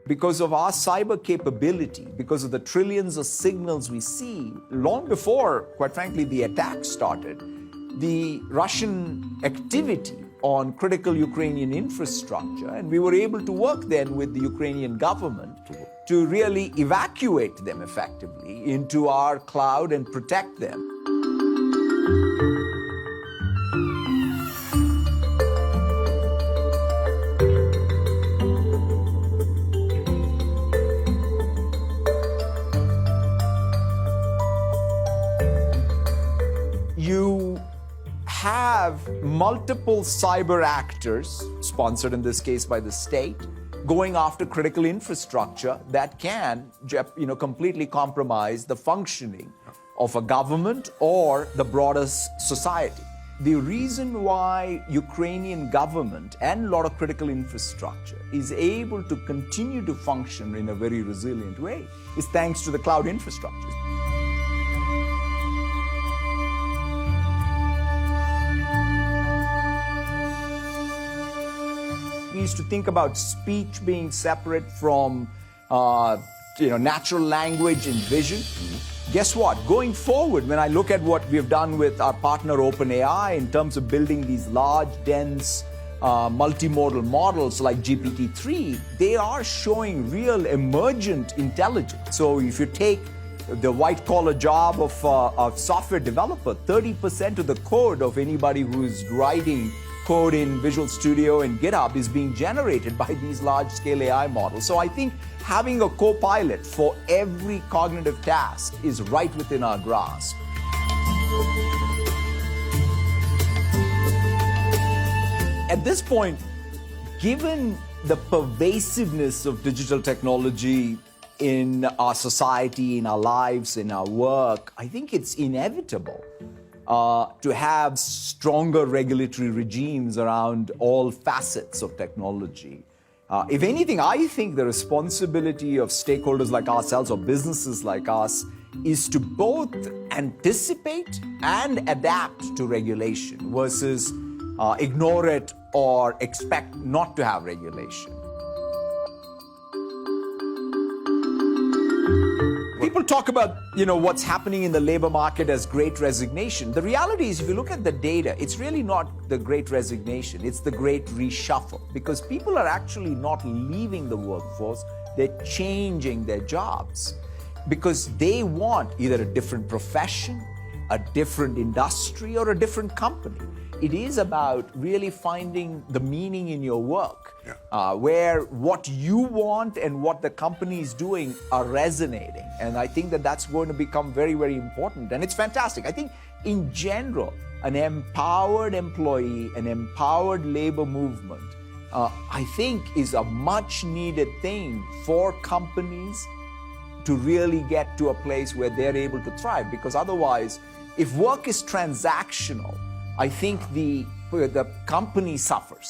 because of our cyber capability, because of the trillions of signals we see, long before, quite frankly, the attack started, the Russian activity on critical Ukrainian infrastructure, and we were able to work then with the Ukrainian government to really evacuate them effectively into our cloud and protect them. You have multiple cyber actors, sponsored in this case by the state, going after critical infrastructure that can, completely compromise the functioning of a government or the broader society. The reason why Ukrainian government and a lot of critical infrastructure is able to continue to function in a very resilient way is thanks to the cloud infrastructures. We used to think about speech being separate from natural language and vision. Guess what? Going forward, when I look at what we've done with our partner OpenAI in terms of building these large, dense, multimodal models like GPT-3, they are showing real emergent intelligence. So if you take the white-collar job of a software developer, 30% of the code of anybody who's writing code in Visual Studio and GitHub is being generated by these large-scale AI models. So I think having a co-pilot for every cognitive task is right within our grasp. At this point, given the pervasiveness of digital technology in our society, in our lives, in our work, I think it's inevitable to have stronger regulatory regimes around all facets of technology. If anything, I think the responsibility of stakeholders like ourselves or businesses like us is to both anticipate and adapt to regulation versus ignore it or expect not to have regulation. People talk about, what's happening in the labor market as great resignation. The reality is, if you look at the data, it's really not the great resignation, it's the great reshuffle. Because people are actually not leaving the workforce, they're changing their jobs. Because they want either a different profession, a different industry, or a different company. It is about really finding the meaning in your work, where what you want and what the company is doing are resonating. And I think that that's going to become very, very important. And it's fantastic. I think in general, an empowered employee, an empowered labor movement, I think is a much needed thing for companies to really get to a place where they're able to thrive. Because otherwise, if work is transactional, I think the company suffers.